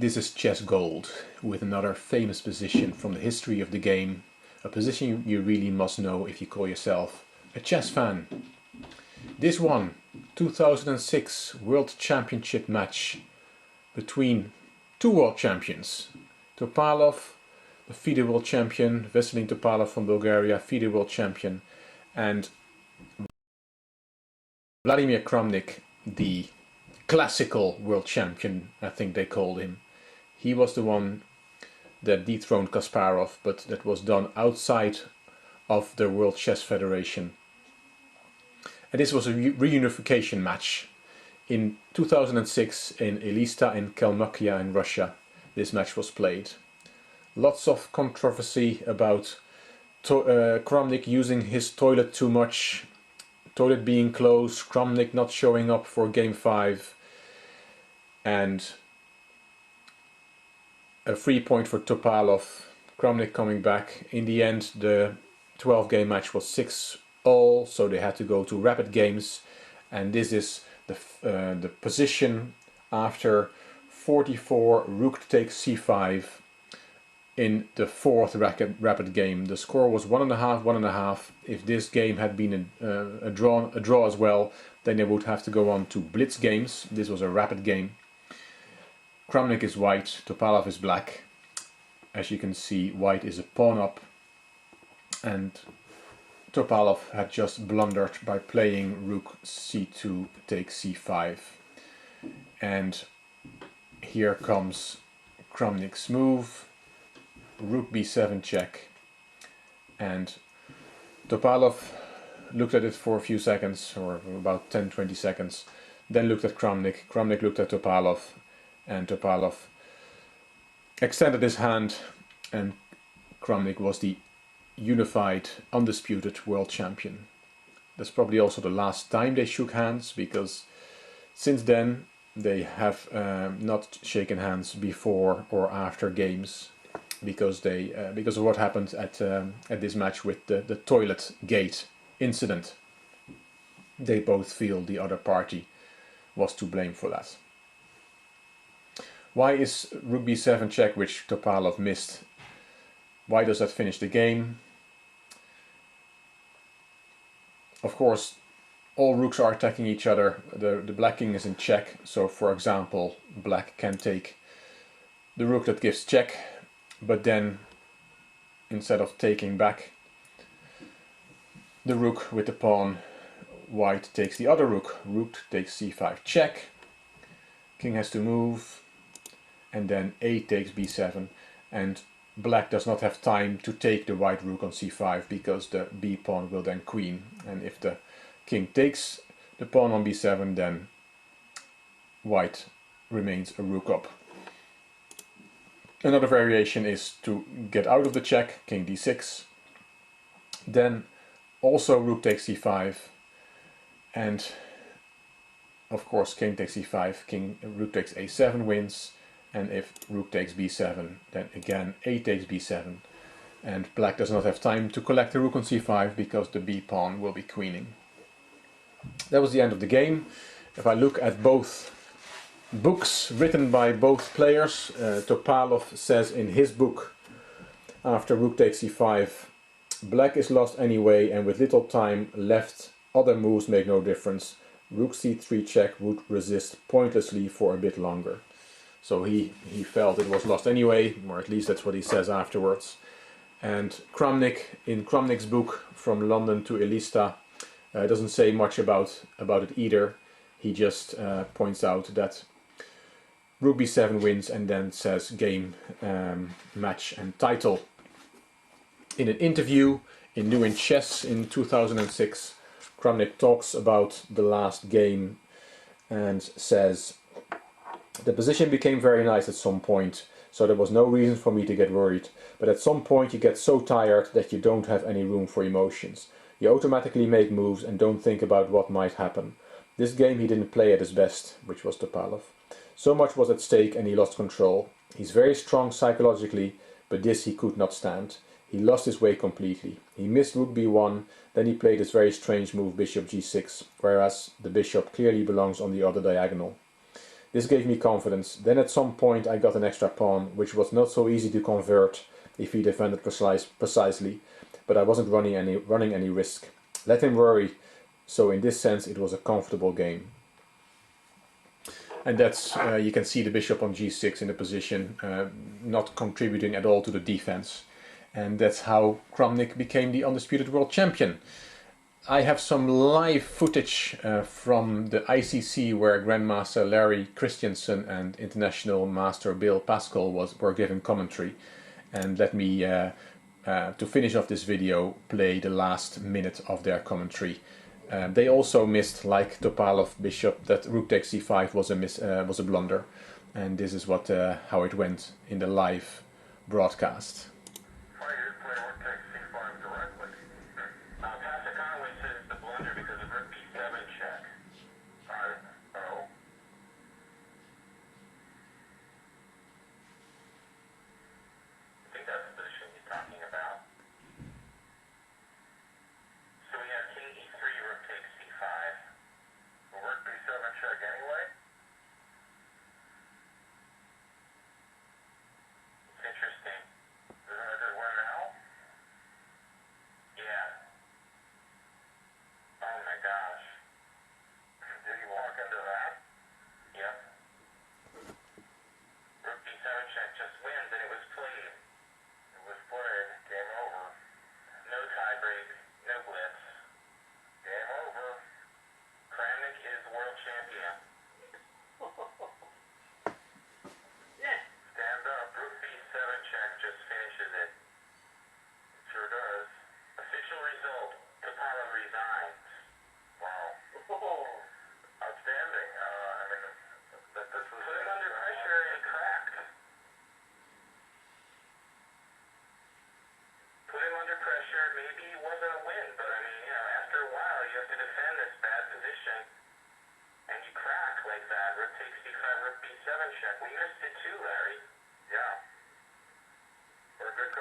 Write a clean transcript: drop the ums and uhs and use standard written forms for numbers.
This is chess gold, with another famous position from the history of the game, a position you really must know if you call yourself a chess fan. This one, 2006 World Championship match between two world champions, Topalov, the FIDE world champion, Veselin Topalov from Bulgaria, FIDE world champion, and Vladimir Kramnik, the classical world champion, I think they called him. He was the one that dethroned Kasparov, but that was done outside of the World Chess Federation. And this was a reunification match. In 2006 in Elista in Kalmykia in Russia, this match was played. Lots of controversy about Kramnik using his toilet too much, toilet being closed, Kramnik not showing up for game 5, and a free point for Topalov, Kramnik coming back. In the end, the 12-game match was 6-all, so they had to go to rapid games, and this is the position after 44 rook takes c5 in the 4th rapid game. The score was 1.5, 1.5. If this game had been a draw as well, then they would have to go on to blitz games. This was a rapid game. Kramnik is white, Topalov is black. As you can see, white is a pawn up, and Topalov had just blundered by playing rook c2 takes c5. And here comes Kramnik's move, rook b7 check, and Topalov looked at it for a few seconds, or about 10-20 seconds, then looked at Kramnik, Kramnik looked at Topalov, and Topalov extended his hand, and Kramnik was the unified, undisputed world champion. That's probably also the last time they shook hands, because since then they have not shaken hands before or after games, because of what happened at this match with the Toiletgate incident. They both feel the other party was to blame for that. Why is rook b7 check, which Topalov missed, why does that finish the game? Of course, all rooks are attacking each other. The black king is in check, so for example, black can take the rook that gives check, but then instead of taking back the rook with the pawn, white takes the other rook. Rook takes c5 check, king has to move, and then a takes b7, and black does not have time to take the white rook on c5, because the b pawn will then queen, and if the king takes the pawn on b7, then white remains a rook up. Another variation is to get out of the check, king d6, then also rook takes c5, and of course king takes c5, rook takes a7 wins, and if rook takes b7, then again a takes b7, and black does not have time to collect the rook on c5 because the b pawn will be queening. That was the end of the game. If I look at both books written by both players, Topalov says in his book, after rook takes c5, black is lost anyway, and with little time left, other moves make no difference. Rook c3 check would resist pointlessly for a bit longer. So he felt it was lost anyway, or at least that's what he says afterwards. And Kramnik, in Kramnik's book From London to Elista, doesn't say much about it either. He just points out that rook b7 wins, and then says game, match and title. In an interview in New in Chess in 2006, Kramnik talks about the last game and says, "The position became very nice at some point, so there was no reason for me to get worried. But at some point you get so tired that you don't have any room for emotions. You automatically make moves and don't think about what might happen. This game he didn't play at his best," which was Topalov. "So much was at stake and he lost control. He's very strong psychologically, but this he could not stand. He lost his way completely. He missed rook b1, then he played this very strange move bishop g6, whereas the bishop clearly belongs on the other diagonal. This gave me confidence. Then at some point I got an extra pawn, which was not so easy to convert if he defended precisely, but I wasn't running any risk. Let him worry, so in this sense it was a comfortable game. And that's, you can see the bishop on g6 in the position, not contributing at all to the defense. And that's how Kramnik became the undisputed world champion. I have some live footage from the ICC where Grandmaster Larry Christensen and International Master Bill Pascal were given commentary. And let me, to finish off this video, play the last minute of their commentary. They also missed, like Topalov bishop, that rook takes c5 was a blunder. And this is what how it went in the live broadcast. We missed it too, Larry. Yeah. For a good